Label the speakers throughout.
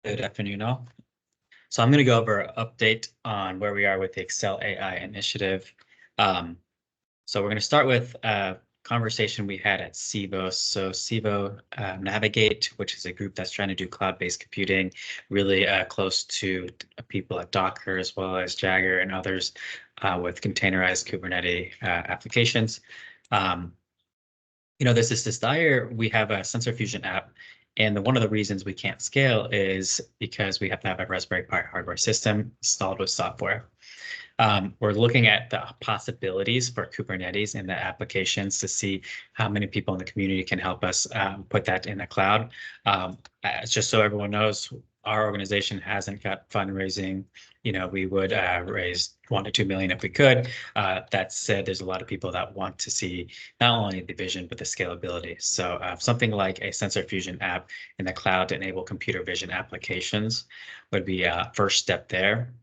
Speaker 1: Good afternoon, all. So I'm going to go over an update on where we are with the eXeL AI initiative. So we're going to start with a conversation we had at CIVO. So CIVO Navigate, which is a group that's trying to do cloud-based computing, really close to people at Docker as well as Jagger and others with containerized Kubernetes applications. There's this desire. We have a sensor fusion app, and one of the reasons we can't scale is because we have to have a Raspberry Pi hardware system installed with software. We're looking at the possibilities for Kubernetes and the applications to see how many people in the community can help us put that in the cloud. Just so everyone knows, our organization hasn't got fundraising. We would raise 1 to 2 million if we could. That said, there's a lot of people that want to see not only the vision, but the scalability. So something like a sensor fusion app in the cloud to enable computer vision applications would be a first step there.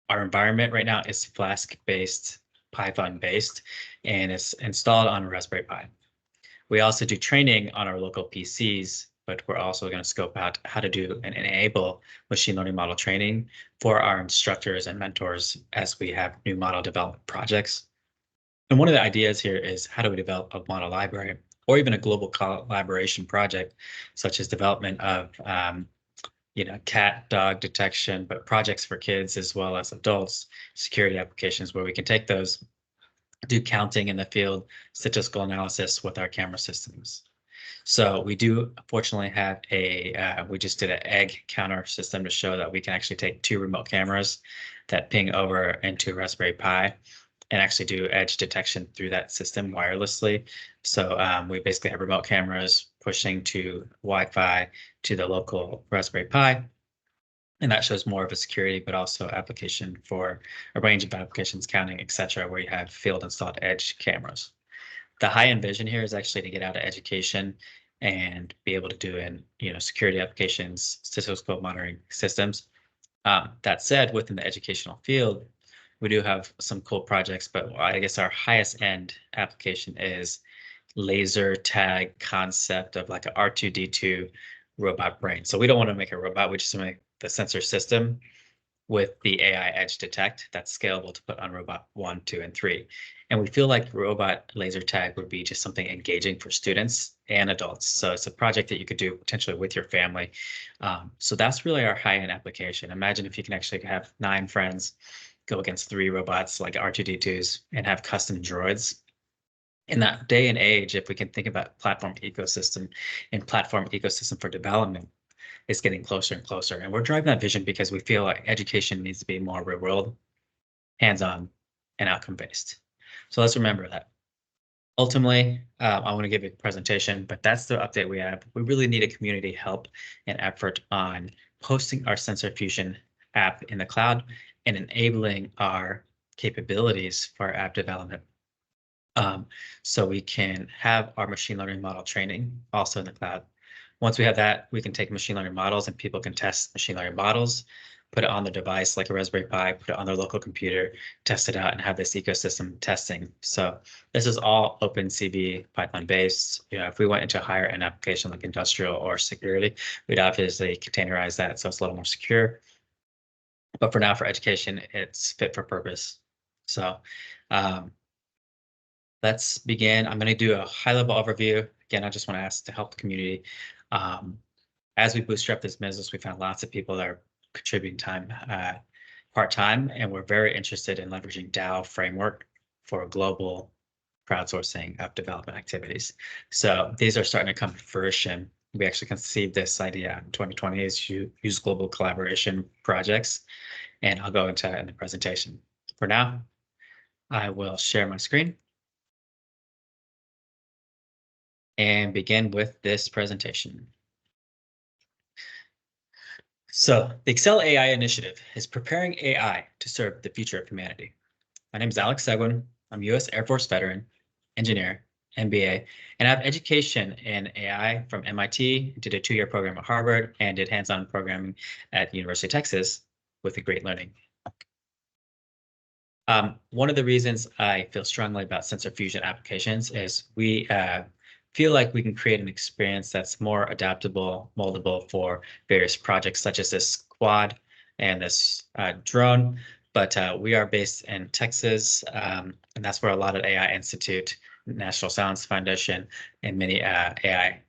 Speaker 1: Our environment right now is Flask-based, Python-based, and it's installed on a Raspberry Pi. We also do training on our local PCs, but we're also going to scope out how to do and enable machine learning model training for our instructors and mentors as we have new model development projects. And one of the ideas here is how do we develop a model library or even a global collaboration project, such as development of cat, dog detection, but projects for kids as well as adults, security applications where we can take those, do counting in the field, statistical analysis with our camera systems. So we do fortunately have we just did an egg counter system to show that we can actually take 2 remote cameras that ping over into Raspberry Pi and actually do edge detection through that system wirelessly. So we basically have remote cameras pushing to Wi-Fi to the local Raspberry Pi. And that shows more of a security, but also application for a range of applications, counting, et cetera, where you have field installed edge cameras. The high-end vision here is actually to get out of education and be able to do in security applications, statistical monitoring systems. That said, within the educational field, we do have some cool projects, but I guess our highest end application is laser tag concept of like a R2D2 robot brain. So we don't want to make a robot, we just want to make the sensor system with the AI edge detect that's scalable to put on robot 1, 2, and 3. And we feel like robot laser tag would be just something engaging for students and adults. So it's a project that you could do potentially with your family. So that's really our high-end application. Imagine if you can actually have 9 friends go against 3 robots like R2D2s and have custom droids. In that day and age, if we can think about platform ecosystem and platform ecosystem for development, it's getting closer and closer. And we're driving that vision because we feel like education needs to be more real world, hands-on, and outcome-based. So let's remember that. Ultimately, I want to give a presentation, but that's the update we have. We really need a community help and effort on posting our sensor fusion app in the cloud and enabling our capabilities for app development. So we can have our machine learning model training also in the cloud. Once we have that, we can take machine learning models and people can test machine learning models, put it on the device like a Raspberry Pi, put it on their local computer, test it out, and have this ecosystem testing. So this is all OpenCV Python based. If we went into a higher end application like industrial or security, we'd obviously containerize that so it's a little more secure. But for now, for education, it's fit for purpose. So let's begin. I'm going to do a high-level overview. Again, I just want to ask to help the community. As we bootstrap this business, we found lots of people that are contributing time part-time, and we're very interested in leveraging DAO framework for global crowdsourcing of development activities. So these are starting to come to fruition. We actually conceived this idea in 2020 is to use global collaboration projects, and I'll go into that in the presentation. For now, I will share my screen and begin with this presentation. So the eXeL AI initiative is preparing AI to serve the future of humanity. My name is Alex Seguin. I'm a U.S. Air Force veteran, engineer, MBA, and I have education in AI from MIT, did a 2-year program at Harvard, and did hands-on programming at the University of Texas with a great learning. One of the reasons I feel strongly about sensor fusion applications is we feel like we can create an experience that's more adaptable, moldable for various projects such as this quad and this drone. But we are based in Texas, and that's where a lot of AI Institute, National Science Foundation, and many AI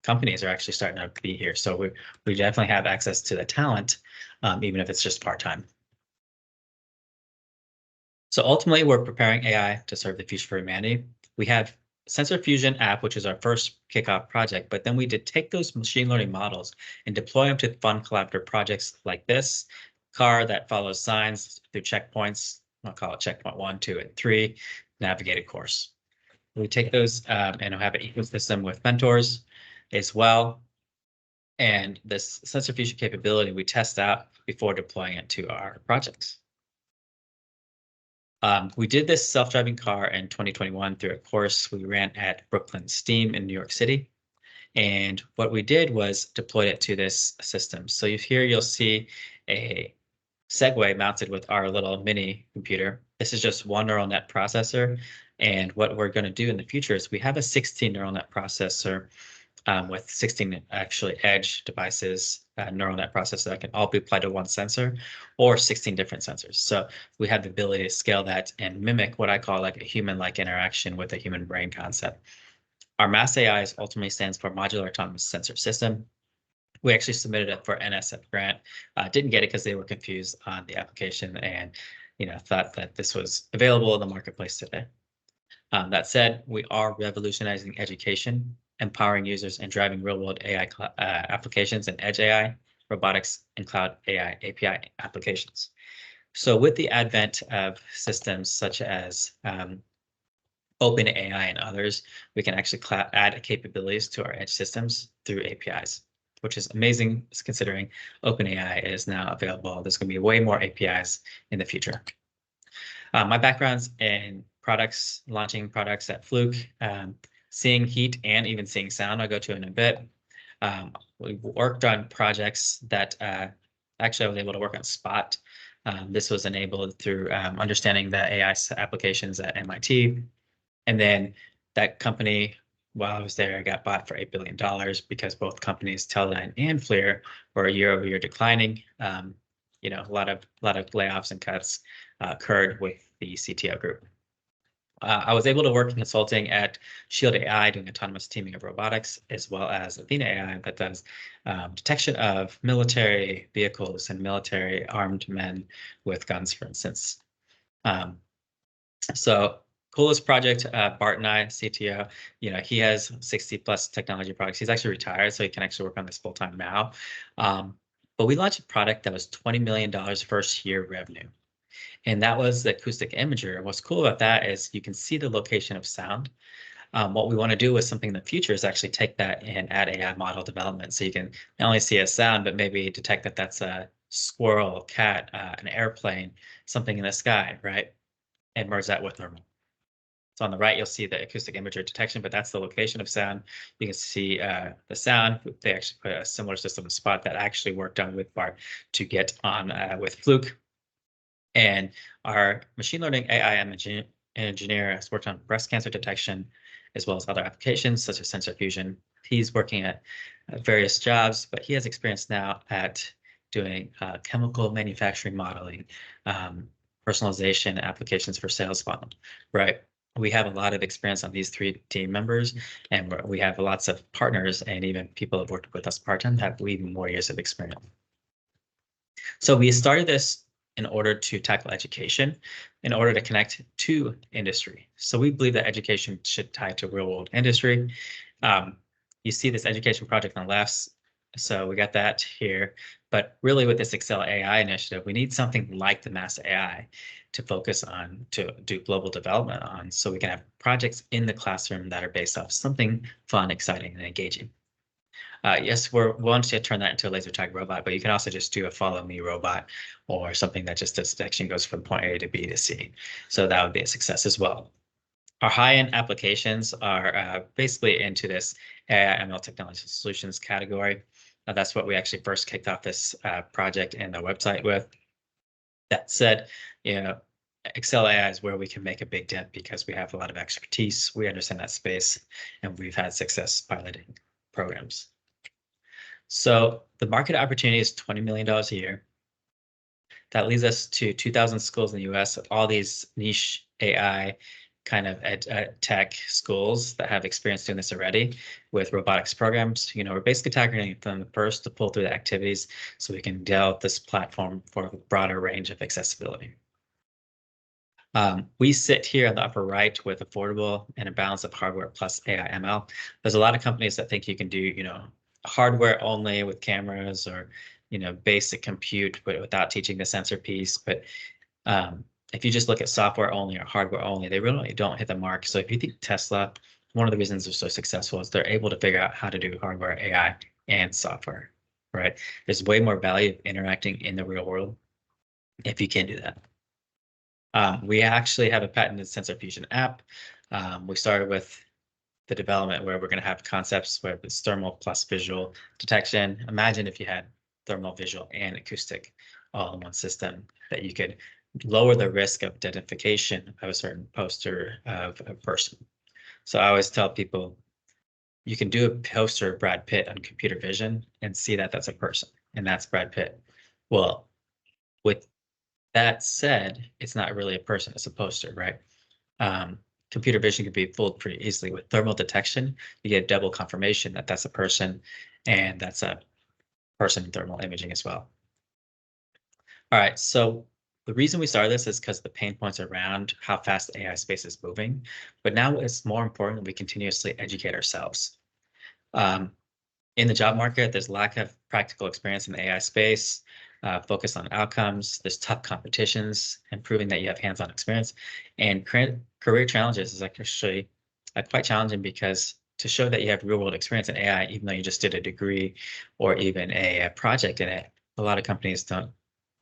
Speaker 1: companies are actually starting to be here. So we definitely have access to the talent, even if it's just part-time. So ultimately, we're preparing AI to serve the future for humanity. We have Sensor Fusion app, which is our first kickoff project, but then we did take those machine learning models and deploy them to fun collaborative projects like this car that follows signs through checkpoints. I'll call it checkpoint 1, 2, and 3, navigated course. We take those and have an ecosystem with mentors as well. And this sensor fusion capability we test out before deploying it to our projects. We did this self-driving car in 2021 through a course we ran at Brooklyn Steam in New York City. And what we did was deployed it to this system. So here you'll see a Segway mounted with our little mini computer. This is just one neural net processor. And what we're going to do in the future is we have a 16 neural net processor with 16 actually edge devices, neural net processor that can all be applied to one sensor or 16 different sensors. So we have the ability to scale that and mimic what I call like a human-like interaction with a human brain concept. Our MASS AI ultimately stands for Modular Autonomous Sensor System. We actually submitted it for NSF grant. Didn't get it because they were confused on the application and thought that this was available in the marketplace today. That said, we are revolutionizing education, empowering users, and driving real-world AI applications and edge AI, robotics, and cloud AI API applications. So with the advent of systems such as OpenAI and others, we can actually add capabilities to our edge systems through APIs, which is amazing considering OpenAI is now available. There's going to be way more APIs in the future. My background's in products, launching products at Fluke, seeing heat and even seeing sound. I'll go to in a bit. We worked on projects that actually I was able to work on Spot. This was enabled through understanding the AI applications at MIT. And then that company, while I was there, got bought for $8 billion because both companies, Teledyne and FLIR, were year-over-year declining. A lot of layoffs and cuts occurred with the CTO group. I was able to work in consulting at Shield AI, doing autonomous teaming of robotics, as well as Athena AI that does detection of military vehicles and military armed men with guns, for instance. So coolest project, Bart and I, CTO, he has 60 plus technology products. He's actually retired, so he can actually work on this full time now. But we launched a product that was $20 million first year revenue. And that was the acoustic imager. What's cool about that is you can see the location of sound. What we want to do with something in the future is actually take that and add AI model development. So you can not only see a sound, but maybe detect that that's a squirrel, cat, an airplane, something in the sky, right? And merge that with normal. So on the right, you'll see the acoustic imager detection, but that's the location of sound. You can see the sound. They actually put a similar system in Spot that actually worked on with Bart to get on with Fluke. And our machine learning AI engineer has worked on breast cancer detection, as well as other applications such as sensor fusion. He's working at various jobs, but he has experience now at doing chemical manufacturing modeling, personalization applications for sales funnel, right? We have a lot of experience on these 3 team members, and we have lots of partners and even people who have worked with us part-time have even more years of experience. So we started this in order to tackle education, in order to connect to industry. So we believe that education should tie to real world industry. You see this education project on the left. So we got that here. But really with this eXeL AI initiative, we need something like the MASS AI to focus on, to do global development on, so we can have projects in the classroom that are based off something fun, exciting, and engaging. Yes, we want to turn that into a laser tag robot, but you can also just do a follow me robot or something that just does detection, goes from point A to B to C. So that would be a success as well. Our high-end applications are basically into this AI ML technology solutions category. That's what we actually first kicked off this project and the website with. That said, eXeL AI is where we can make a big dent because we have a lot of expertise. We understand that space, and we've had success piloting programs. So the market opportunity is $20 million a year. That leads us to 2,000 schools in the US, all these niche AI kind of tech schools that have experience doing this already with robotics programs. We're basically targeting them first to pull through the activities so we can develop this platform for a broader range of accessibility. We sit here on the upper right with affordable and a balance of hardware plus AI ML. There's a lot of companies that think you can do, hardware only with cameras or, basic compute, but without teaching the sensor piece. But if you just look at software only or hardware only, they really don't hit the mark. So if you think Tesla, one of the reasons they're so successful is they're able to figure out how to do hardware, AI, and software, right? There's way more value interacting in the real world if you can do that. We actually have a patented sensor fusion app. We started with the development where we're going to have concepts where it's thermal plus visual detection. Imagine if you had thermal, visual, and acoustic all in one system that you could lower the risk of identification of a certain poster of a person. So I always tell people, you can do a poster of Brad Pitt on computer vision and see that that's a person, and that's Brad Pitt. Well, with that said, it's not really a person, it's a poster, right? Computer vision can be fooled pretty easily. With thermal detection, you get double confirmation that that's a person, and that's a person in thermal imaging as well. All right, so the reason we started this is because the pain points around how fast the AI space is moving, but now it's more important that we continuously educate ourselves. In the job market, there's lack of practical experience in the AI space, focus on outcomes, there's tough competitions, and proving that you have hands-on experience. And career challenges is actually quite challenging because to show that you have real-world experience in AI, even though you just did a degree or even a project in it, a lot of companies don't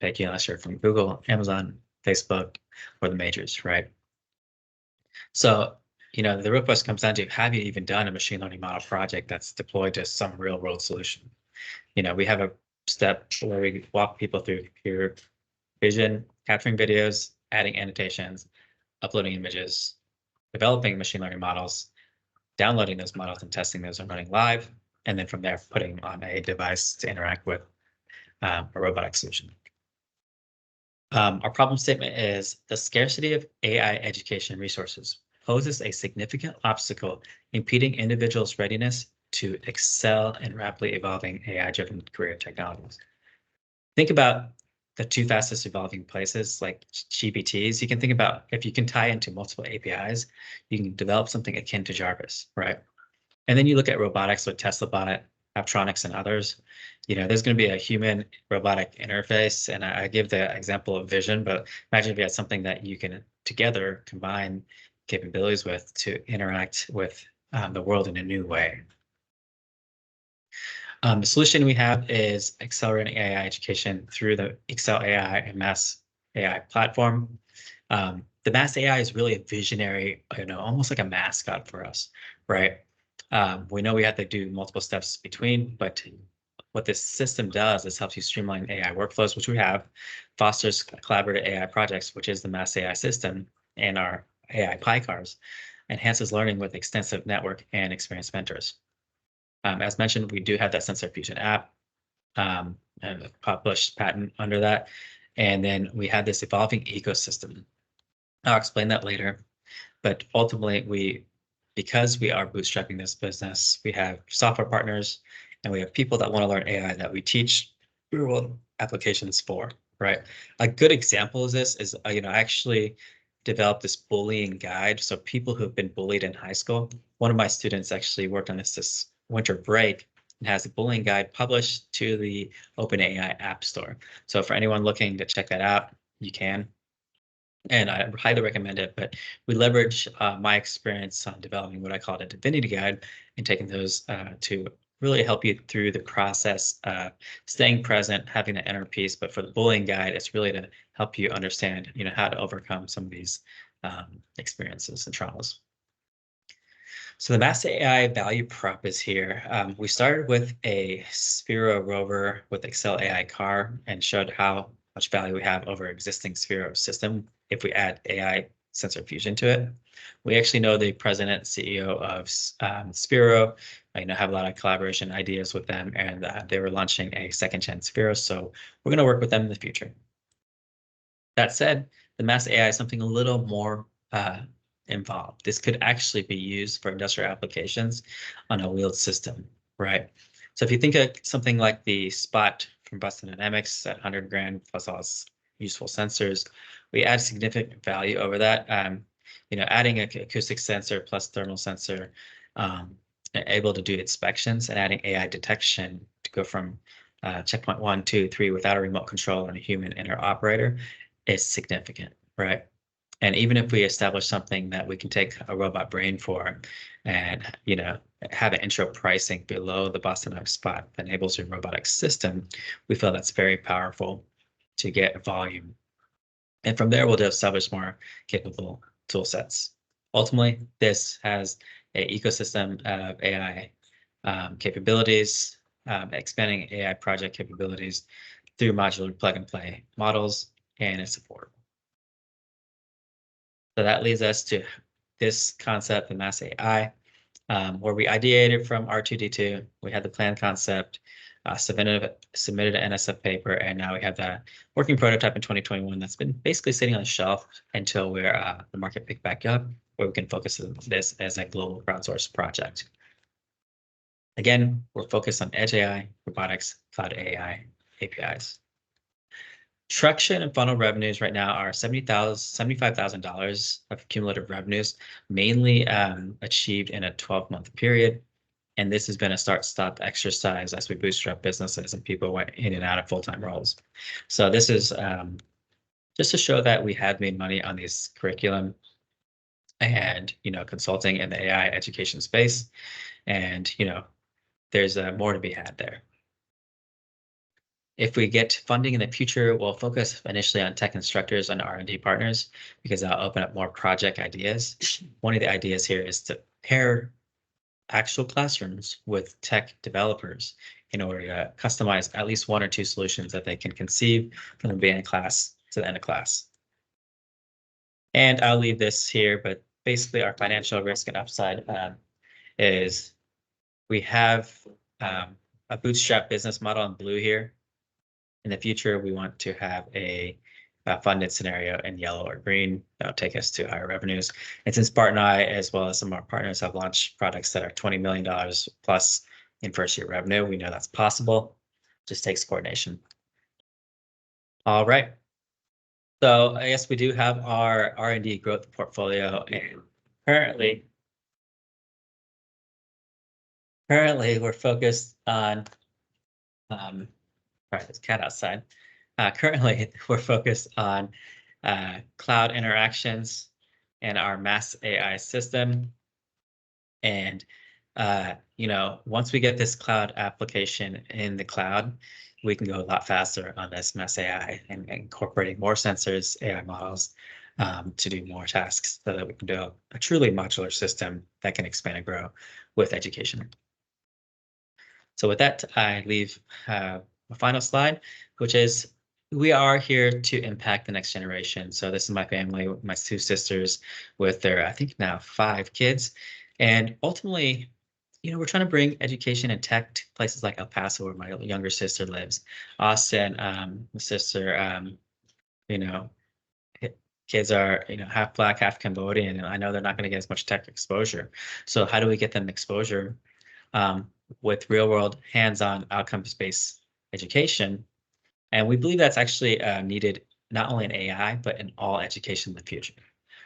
Speaker 1: pick you unless you're from Google, Amazon, Facebook, or the majors, right? So the real question comes down to, have you even done a machine learning model project that's deployed to some real world solution? We have a step where we walk people through computer vision, capturing videos, adding annotations, uploading images, developing machine learning models, downloading those models and testing those and running live, and then from there, putting them on a device to interact with a robotic solution. Our problem statement is the scarcity of AI education resources poses a significant obstacle impeding individuals' readiness to excel in rapidly evolving AI-driven career technologies. Think about the two fastest evolving places like GPTs. You can think about if you can tie into multiple APIs, you can develop something akin to Jarvis, right? And then you look at robotics with Tesla Bot, Apptronics, and others. There's going to be a human robotic interface, and I give the example of vision, but imagine if you had something that you can together combine capabilities with to interact with the world in a new way. The solution we have is accelerating AI education through the eXeL AI and Mass AI platform. The Mass AI is really a visionary, almost like a mascot for us, right? We know we have to do multiple steps between, but what this system does is helps you streamline AI workflows, which we have, fosters collaborative AI projects, which is the Mass AI system, and our AI PyCars, enhances learning with extensive network and experienced mentors. As mentioned, we do have that sensor fusion app and a published patent under that. And then we have this evolving ecosystem. I'll explain that later. But ultimately, because we are bootstrapping this business, we have software partners and we have people that want to learn AI that we teach real-world applications for, right? A good example of this is, I actually developed this bullying guide. So people who've been bullied in high school, one of my students actually worked on this winter break and has a bullying guide published to the OpenAI App Store. So for anyone looking to check that out, you can. And I highly recommend it, but we leverage my experience on developing what I call a divinity guide and taking those to really help you through the process, staying present, having that inner peace. But for the bullying guide, it's really to help you understand, how to overcome some of these experiences and traumas. So the Mass AI value prop is here. We started with a CIVO rover with eXeL AI car and showed how much value we have over existing CIVO system if we add AI sensor fusion to it. We actually know the president and CEO of CIVO. I have a lot of collaboration ideas with them, and they were launching a second-gen CIVO, so we're going to work with them in the future. That said, the mass AI is something a little more involved. This could actually be used for industrial applications on a wheeled system, right? So if you think of something like the Spot from Boston Dynamics at 100 grand plus all its useful sensors, we add significant value over that. Adding an acoustic sensor plus thermal sensor, able to do inspections, and adding AI detection to go from checkpoint 1, 2, 3 without a remote control and a human inter-operator is significant, right? And even if we establish something that we can take a robot brain for and, have an intro pricing below the Boston Dynamics Spot that enables a robotic system, we feel that's very powerful to get volume. And from there, we'll establish more capable tool sets. Ultimately, this has an ecosystem of AI capabilities, expanding AI project capabilities through modular plug-and-play models, and it's affordable. So that leads us to this concept of mass AI, where we ideated from R2D2. We had the planned concept, submitted an NSF paper, and now we have the working prototype in 2021 that's been basically sitting on the shelf until the market picked back up, where we can focus on this as a global crowdsourced project. Again, we're focused on edge AI, robotics, cloud AI, APIs. Traction and funnel revenues right now are $75,000 of cumulative revenues, mainly achieved in a 12-month period. And this has been a start-stop exercise as we bootstrap businesses and people went in and out of full-time roles. So this is just to show that we have made money on these curriculum and consulting in the AI education space, and there's more to be had there. If we get funding in the future, we'll focus initially on tech instructors and R&D partners because that'll open up more project ideas. One of the ideas here is to pair actual classrooms with tech developers in order to customize at least one or two solutions that they can conceive from the beginning of class to the end of class. And I'll leave this here, but basically our financial risk and upside is we have a bootstrap business model in blue here. In the future, we want to have a funded scenario in yellow or green. That'll take us to higher revenues. And since Bart and I, as well as some of our partners, have launched products that are $20 million plus in first year revenue, we know that's possible. Just takes coordination. All right. So I guess we do have our R&D growth portfolio, and currently we're focused on Right, there's a cat outside. Currently, we're focused on cloud interactions and our mass AI system. And, once we get this cloud application in the cloud, we can go a lot faster on this mass AI and incorporating more sensors, AI models to do more tasks so that we can do a truly modular system that can expand and grow with education. So with that, I leave a final slide, which is we are here to impact the next generation. So this is my family, my two sisters with their, I think now 5 kids. And ultimately, we're trying to bring education and tech to places like El Paso, where my younger sister lives. Austin, my sister, kids are, half Black, half Cambodian, and I know they're not going to get as much tech exposure. So how do we get them exposure with real world hands-on outcomes-based education? And we believe that's actually needed not only in AI, but in all education in the future.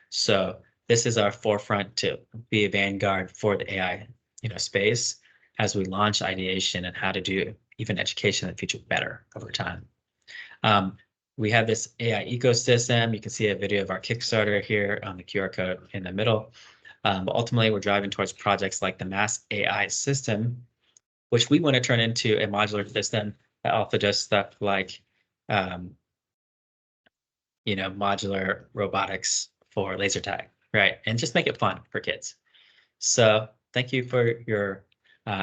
Speaker 1: So this is our forefront to be a vanguard for the AI space as we launch ideation and how to do even education in the future better over time. We have this AI ecosystem. You can see a video of our Kickstarter here on the QR code in the middle. But ultimately, we're driving towards projects like the mass AI system, which we want to turn into a modular system that also does stuff like, modular robotics for laser tag, right? And just make it fun for kids. So thank you for your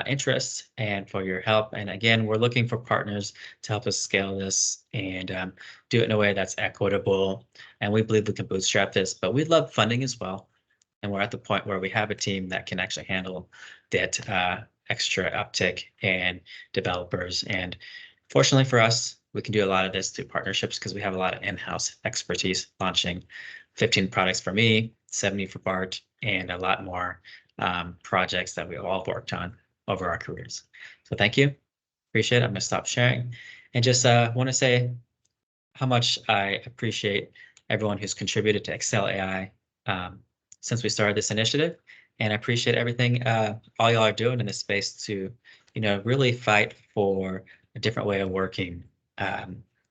Speaker 1: interest and for your help. And again, we're looking for partners to help us scale this and do it in a way that's equitable. And we believe we can bootstrap this, but we'd love funding as well. And we're at the point where we have a team that can actually handle that extra uptick and developers. And fortunately for us, we can do a lot of this through partnerships because we have a lot of in-house expertise, launching 15 products for me, 70 for Bart, and a lot more projects that we all worked on over our careers. So thank you. Appreciate it. I'm going to stop sharing and just want to say how much I appreciate everyone who's contributed to eXeL AI since we started this initiative. And I appreciate everything all y'all are doing in this space to, really fight for a different way of working,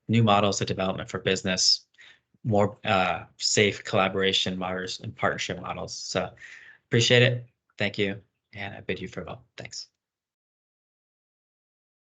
Speaker 1: new models of development for business, more safe collaboration models and partnership models. So appreciate it. Thank you. And I bid you farewell. Thanks.